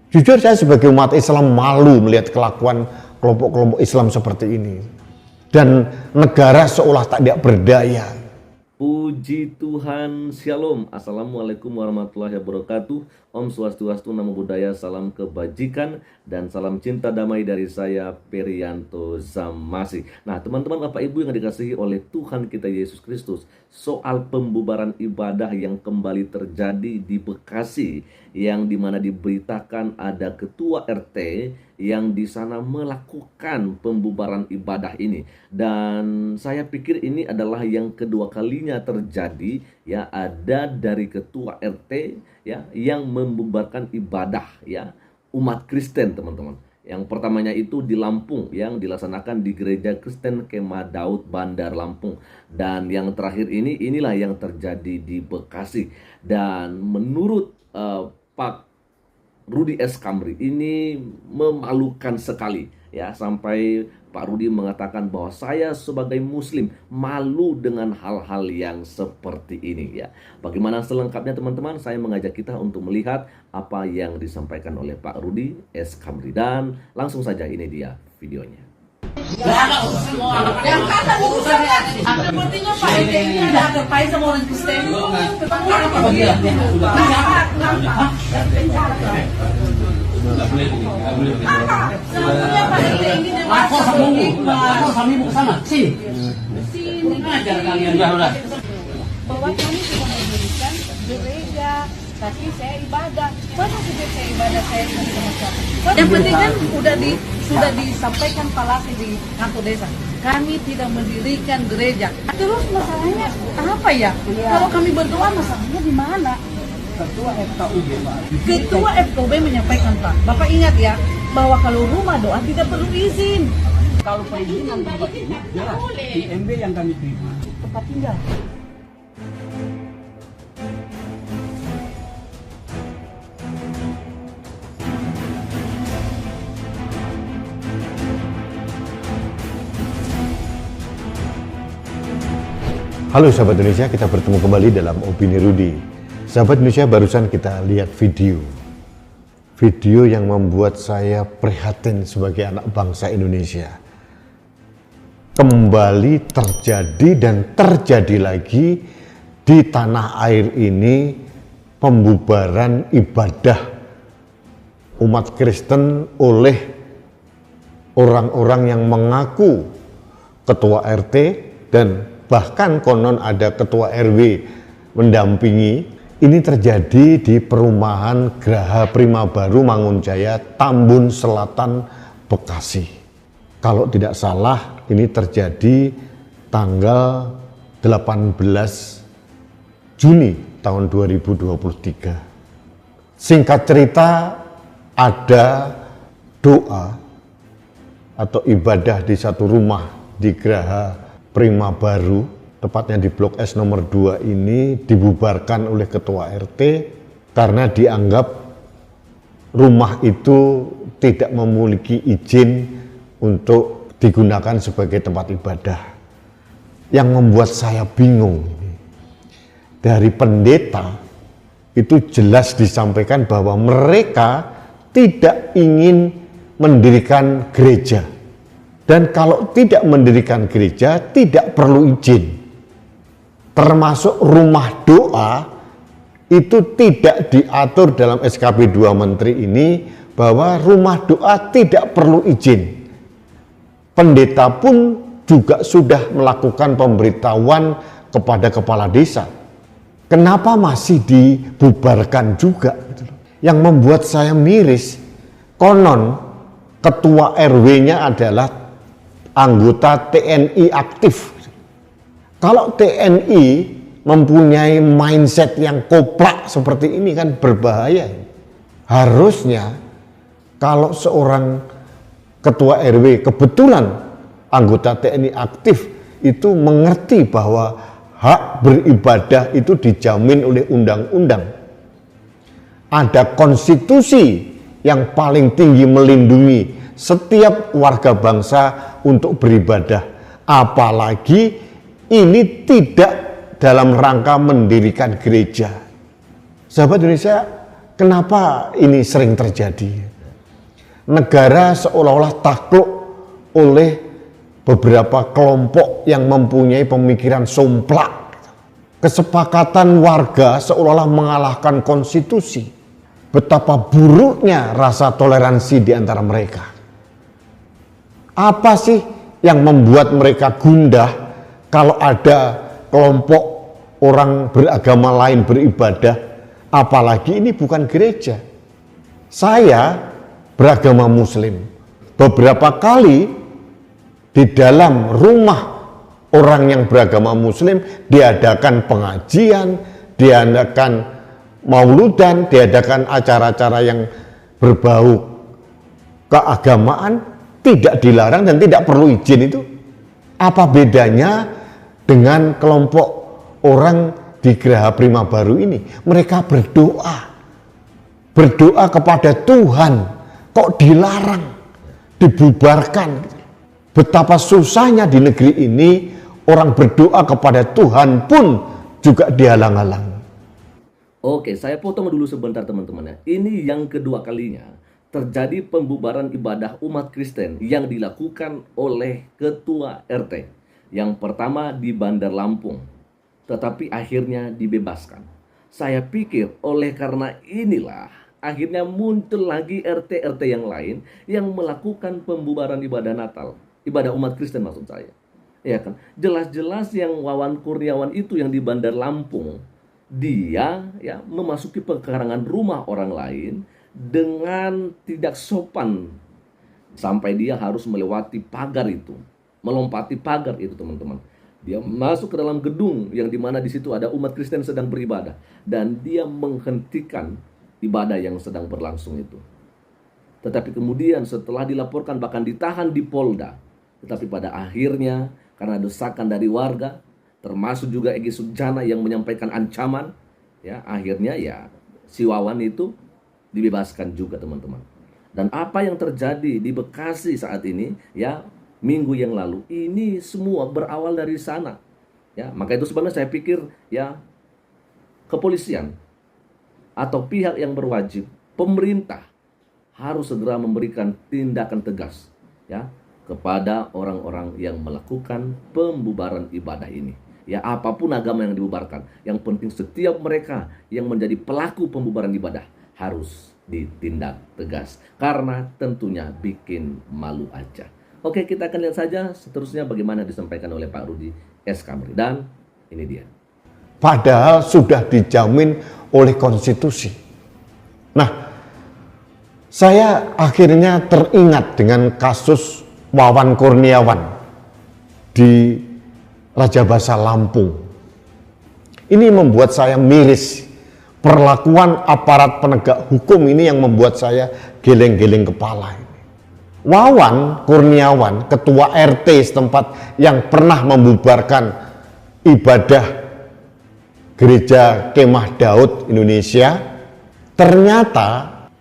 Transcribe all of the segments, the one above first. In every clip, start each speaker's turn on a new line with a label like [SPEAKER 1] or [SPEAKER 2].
[SPEAKER 1] Jujur saya sebagai umat Islam malu melihat kelakuan kelompok-kelompok Islam seperti ini. Dan negara seolah tidak berdaya.
[SPEAKER 2] Puji Tuhan, Shalom, Assalamualaikum warahmatullahi wabarakatuh. Om Swastiastu, Namo Buddhaya, salam kebajikan dan salam cinta damai dari saya, Perianto Zamasi. Nah teman-teman, Bapak Ibu yang dikasihi oleh Tuhan kita Yesus Kristus, soal pembubaran ibadah yang kembali terjadi di Bekasi, yang dimana diberitakan ada ketua RT yang di sana melakukan pembubaran ibadah ini. Dan saya pikir ini adalah yang kedua kalinya terjadi, ya, ada dari ketua RT ya yang membubarkan ibadah ya umat Kristen, teman-teman. Yang pertamanya itu di Lampung yang dilaksanakan di Gereja Kristen Kemah Daud Bandar Lampung, dan yang terakhir inilah yang terjadi di Bekasi. Dan menurut Pak Rudi S. Kamri, ini memalukan sekali ya, sampai Pak Rudi mengatakan bahwa saya sebagai muslim malu dengan hal-hal yang seperti ini ya. Bagaimana selengkapnya teman-teman? Saya mengajak kita untuk melihat apa yang disampaikan oleh Pak Rudi S. Kamri, dan langsung saja ini dia videonya.
[SPEAKER 3] Yang kata urusannya sepertinya Pak RT ini ada terkait sama orang Kristen. Apa bagian? Sebetulnya Pak RT ini
[SPEAKER 4] lapor sama ibu ke sana, sini. Ngajar kalian. Udah.
[SPEAKER 3] Bahwa kami sudah mendirikan gereja, tapi saya ibadah. Masa sejak saya ibadah saya ini sama siapa? Yang penting kan sudah disampaikan Pak Laki di kantor desa. Kami tidak mendirikan gereja. Terus masalahnya apa ya? Kalau kami berdoa masalahnya di mana?
[SPEAKER 4] Ketua FKUB, Pak.
[SPEAKER 3] Ketua FKUB menyampaikan, Pak. Bapak ingat ya, bahwa kalau rumah doa tidak perlu izin.
[SPEAKER 4] Kalau perizinan tempat ini jelas IMB yang kami terima.
[SPEAKER 3] Tempat tinggal.
[SPEAKER 1] Halo sahabat Indonesia, kita bertemu kembali dalam Opini Rudi. Sahabat Indonesia, barusan kita lihat video yang membuat saya prihatin sebagai anak bangsa Indonesia. Kembali terjadi dan terjadi lagi di tanah air ini pembubaran ibadah umat Kristen oleh orang-orang yang mengaku ketua RT, dan bahkan konon ada ketua RW mendampingi. Ini terjadi di perumahan Graha Prima Baru Mangunjaya, Tambun Selatan, Bekasi. Kalau tidak salah, ini terjadi tanggal 18 Juni tahun 2023. Singkat cerita, ada doa atau ibadah di satu rumah di Graha Prima Baru, tepatnya di Blok S nomor 2 ini, dibubarkan oleh ketua RT karena dianggap rumah itu tidak memiliki izin untuk digunakan sebagai tempat ibadah. Yang membuat saya bingung, dari pendeta itu jelas disampaikan bahwa mereka tidak ingin mendirikan gereja. Dan kalau tidak mendirikan gereja, tidak perlu izin. Termasuk rumah doa, itu tidak diatur dalam SKP 2 Menteri ini, bahwa rumah doa tidak perlu izin. Pendeta pun juga sudah melakukan pemberitahuan kepada kepala desa. Kenapa masih dibubarkan juga? Yang membuat saya miris, konon ketua RW-nya adalah anggota TNI aktif. Kalau TNI mempunyai mindset yang koplak seperti ini kan berbahaya. Harusnya kalau seorang ketua RW kebetulan anggota TNI aktif itu mengerti bahwa hak beribadah itu dijamin oleh undang-undang. Ada konstitusi yang paling tinggi melindungi setiap warga bangsa untuk beribadah. Apalagi ini tidak dalam rangka mendirikan gereja. Sahabat Indonesia, kenapa ini sering terjadi? Negara seolah-olah takluk oleh beberapa kelompok yang mempunyai pemikiran somplak. Kesepakatan warga seolah-olah mengalahkan konstitusi. Betapa buruknya rasa toleransi di antara mereka. Apa sih yang membuat mereka gundah kalau ada kelompok orang beragama lain beribadah? Apalagi ini bukan gereja. Saya beragama Muslim. Beberapa kali di dalam rumah orang yang beragama Muslim diadakan pengajian, diadakan mauludan, diadakan acara-acara yang berbau keagamaan, tidak dilarang dan tidak perlu izin itu. Apa bedanya dengan kelompok orang di Geraha Prima Baru ini? Mereka berdoa kepada Tuhan. Kok dilarang, dibubarkan? Betapa susahnya di negeri ini orang berdoa kepada Tuhan pun juga dihalang-halang.
[SPEAKER 2] Oke, saya potong dulu sebentar teman-teman ya. Ini yang kedua kalinya terjadi pembubaran ibadah umat Kristen yang dilakukan oleh ketua RT. Yang pertama di Bandar Lampung, tetapi akhirnya dibebaskan. Saya pikir oleh karena inilah akhirnya muncul lagi RT-RT yang lain yang melakukan pembubaran ibadah Natal, ibadah umat Kristen maksud saya. Ya kan? Jelas-jelas yang Wawan Kurniawan itu yang di Bandar Lampung, dia ya memasuki pekarangan rumah orang lain dengan tidak sopan sampai dia harus melewati pagar itu, melompati pagar itu teman-teman. Dia masuk ke dalam gedung yang dimana di situ ada umat Kristen sedang beribadah dan dia menghentikan ibadah yang sedang berlangsung itu. Tetapi kemudian setelah dilaporkan bahkan ditahan di Polda, tetapi pada akhirnya karena desakan dari warga, termasuk juga Egy Sujana yang menyampaikan ancaman, ya akhirnya ya si Wawan itu dibebaskan juga teman-teman. Dan apa yang terjadi di Bekasi saat ini ya minggu yang lalu ini semua berawal dari sana. Ya, maka itu sebenarnya saya pikir ya kepolisian atau pihak yang berwajib, pemerintah harus segera memberikan tindakan tegas ya kepada orang-orang yang melakukan pembubaran ibadah ini. Ya apapun agama yang dibubarkan, yang penting setiap mereka yang menjadi pelaku pembubaran ibadah harus ditindak tegas karena tentunya bikin malu aja. Oke, kita akan lihat saja seterusnya bagaimana disampaikan oleh Pak Rudi S. Kamri. Dan ini dia.
[SPEAKER 1] Padahal sudah dijamin oleh konstitusi. Nah, saya akhirnya teringat dengan kasus Wawan Kurniawan di Raja Basa Lampung. Ini membuat saya miris. Perlakuan aparat penegak hukum ini yang membuat saya geleng-geleng kepala. Wawan Kurniawan, ketua RT setempat yang pernah membubarkan ibadah Gereja Kemah Daud Indonesia, ternyata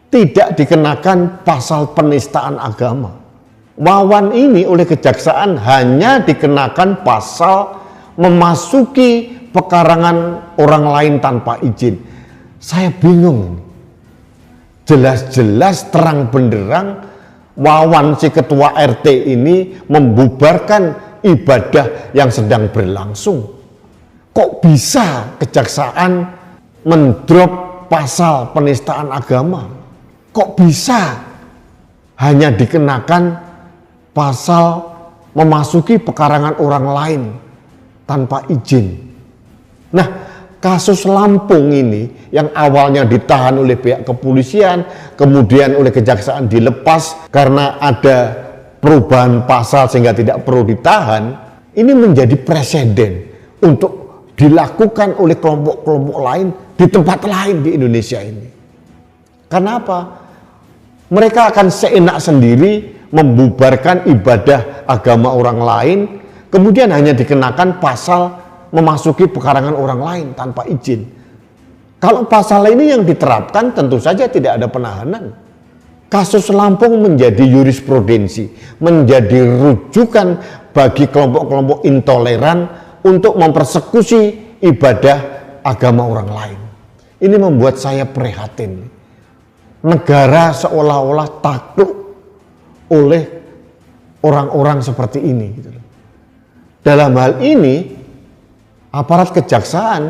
[SPEAKER 1] tidak dikenakan pasal penistaan agama. Wawan ini oleh kejaksaan hanya dikenakan pasal memasuki pekarangan orang lain tanpa izin. Saya bingung. Jelas-jelas terang benderang Wawan si ketua RT ini membubarkan ibadah yang sedang berlangsung. Kok bisa kejaksaan mendrop pasal penistaan agama? Kok bisa hanya dikenakan pasal memasuki pekarangan orang lain tanpa izin? Nah, kasus Lampung ini yang awalnya ditahan oleh pihak kepolisian, kemudian oleh kejaksaan dilepas karena ada perubahan pasal sehingga tidak perlu ditahan, ini menjadi presiden untuk dilakukan oleh kelompok-kelompok lain di tempat lain di Indonesia ini. Karena apa? Mereka akan seenak sendiri membubarkan ibadah agama orang lain, kemudian hanya dikenakan pasal memasuki pekarangan orang lain tanpa izin. Kalau pasal ini yang diterapkan tentu saja tidak ada penahanan. Kasus Lampung menjadi jurisprudensi, menjadi rujukan bagi kelompok-kelompok intoleran untuk mempersekusi ibadah agama orang lain. Ini membuat saya prihatin. negara seolah-olah takluk oleh orang-orang seperti ini gitu loh. Dalam hal ini aparat kejaksaan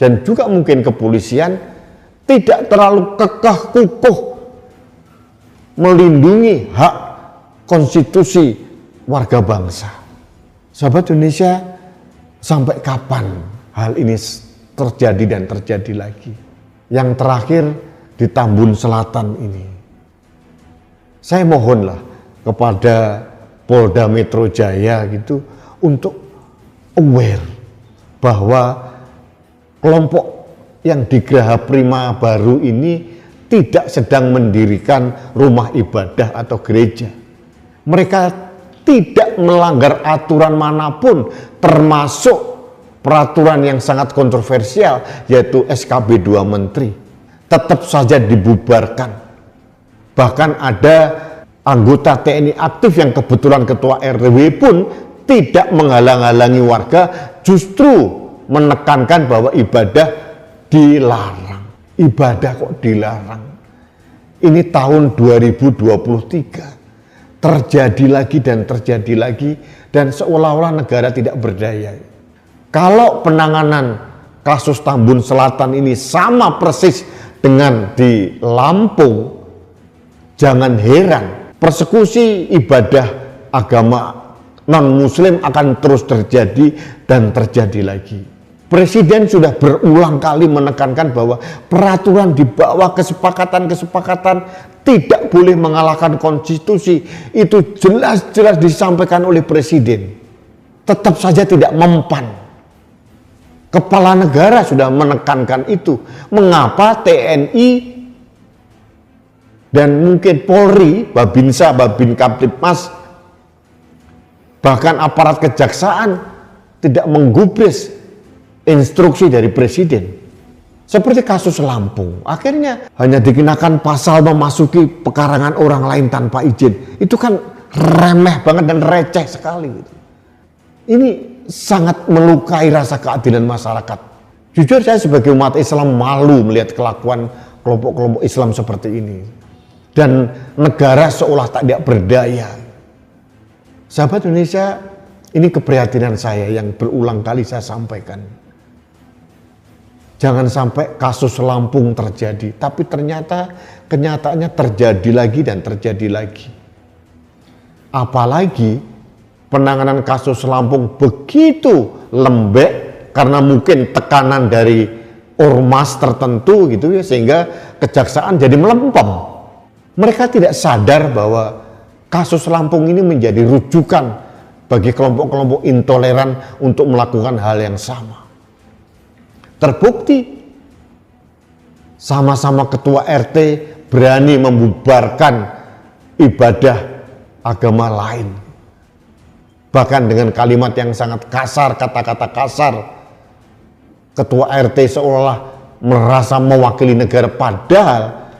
[SPEAKER 1] dan juga mungkin kepolisian tidak terlalu kekeh kukuh melindungi hak konstitusi warga bangsa. Sahabat Indonesia, sampai kapan hal ini terjadi dan terjadi lagi? Yang terakhir di Tambun Selatan ini, saya mohonlah kepada Polda Metro Jaya gitu untuk aware bahwa kelompok yang di Geraha Prima Baru ini tidak sedang mendirikan rumah ibadah atau gereja. Mereka tidak melanggar aturan manapun, termasuk peraturan yang sangat kontroversial, yaitu SKB 2 Menteri. Tetap saja dibubarkan. Bahkan ada anggota TNI aktif yang kebetulan ketua RW pun tidak menghalang-halangi warga, justru menekankan bahwa ibadah dilarang. Ibadah kok dilarang? Ini tahun 2023. Terjadi lagi dan terjadi lagi, dan seolah-olah negara tidak berdaya. Kalau penanganan kasus Tambun Selatan ini sama persis dengan di Lampung, jangan heran persekusi ibadah agama non-muslim akan terus terjadi dan terjadi lagi. Presiden sudah berulang kali menekankan bahwa peraturan di bawah kesepakatan-kesepakatan tidak boleh mengalahkan konstitusi. Itu jelas-jelas disampaikan oleh Presiden. Tetap saja tidak mempan. Kepala negara sudah menekankan itu. Mengapa TNI dan mungkin Polri, Babinsa, Babin Kamtipmas, bahkan aparat kejaksaan tidak menggubris instruksi dari Presiden? Seperti kasus Lampung, akhirnya hanya dikenakan pasal memasuki pekarangan orang lain tanpa izin. Itu kan remeh banget dan receh sekali. Ini sangat melukai rasa keadilan masyarakat. Jujur saya sebagai umat Islam malu melihat kelakuan kelompok-kelompok Islam seperti ini. Dan negara seolah tidak berdaya. Sahabat Indonesia, ini keprihatinan saya yang berulang kali saya sampaikan. Jangan sampai kasus Lampung terjadi, tapi ternyata kenyataannya terjadi lagi dan terjadi lagi. Apalagi penanganan kasus Lampung begitu lembek karena mungkin tekanan dari ormas tertentu gitu ya, sehingga kejaksaan jadi melempem. Mereka tidak sadar bahwa kasus Lampung ini menjadi rujukan bagi kelompok-kelompok intoleran untuk melakukan hal yang sama. Terbukti sama-sama ketua RT berani membubarkan ibadah agama lain. Bahkan dengan kalimat yang sangat kasar, kata-kata kasar. Ketua RT seolah merasa mewakili negara, padahal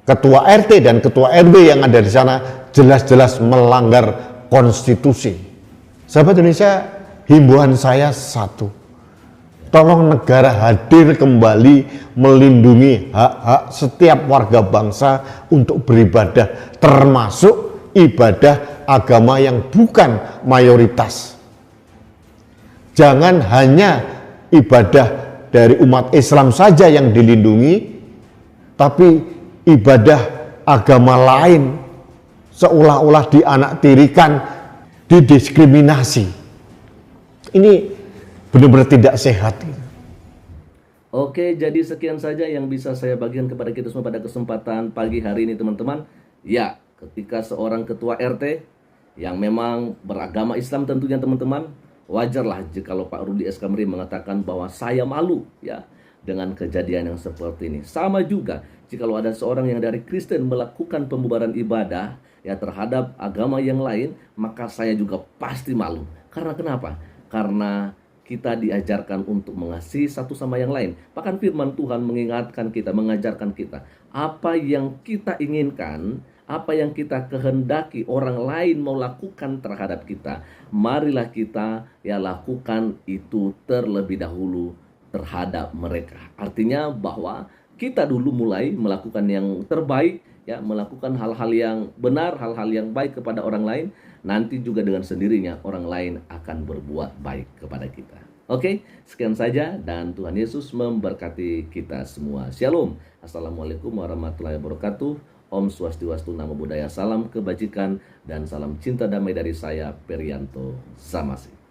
[SPEAKER 1] ketua RT dan ketua RW yang ada di sana jelas-jelas melanggar konstitusi. Sahabat Indonesia, himbauan saya satu. Tolong negara hadir kembali melindungi hak-hak setiap warga bangsa untuk beribadah, termasuk ibadah agama yang bukan mayoritas. Jangan hanya ibadah dari umat Islam saja yang dilindungi, tapi ibadah agama lain seolah-olah dianaktirikan, didiskriminasi. Ini benar-benar tidak sehat.
[SPEAKER 2] Oke, jadi sekian saja yang bisa saya bagikan kepada kita semua pada kesempatan pagi hari ini, teman-teman. Ya, ketika seorang ketua RT yang memang beragama Islam tentunya, teman-teman, wajarlah jikalau Pak Rudi S. Kamri mengatakan bahwa saya malu ya dengan kejadian yang seperti ini. Sama juga jikalau ada seorang yang dari Kristen melakukan pembubaran ibadah ya terhadap agama yang lain, maka saya juga pasti malu. Karena kenapa? Karena kita diajarkan untuk mengasihi satu sama yang lain. Bahkan firman Tuhan mengingatkan kita, mengajarkan kita, apa yang kita inginkan, apa yang kita kehendaki orang lain mau lakukan terhadap kita, marilah kita ya lakukan itu terlebih dahulu terhadap mereka. Artinya bahwa kita dulu mulai melakukan yang terbaik, ya, melakukan hal-hal yang benar, hal-hal yang baik kepada orang lain, nanti juga dengan sendirinya orang lain akan berbuat baik kepada kita. Oke, sekian saja dan Tuhan Yesus memberkati kita semua. Shalom. Assalamualaikum warahmatullahi wabarakatuh. Om Swastiastu, Namo Buddhaya, salam kebajikan dan salam cinta damai dari saya, Perianto Samasi.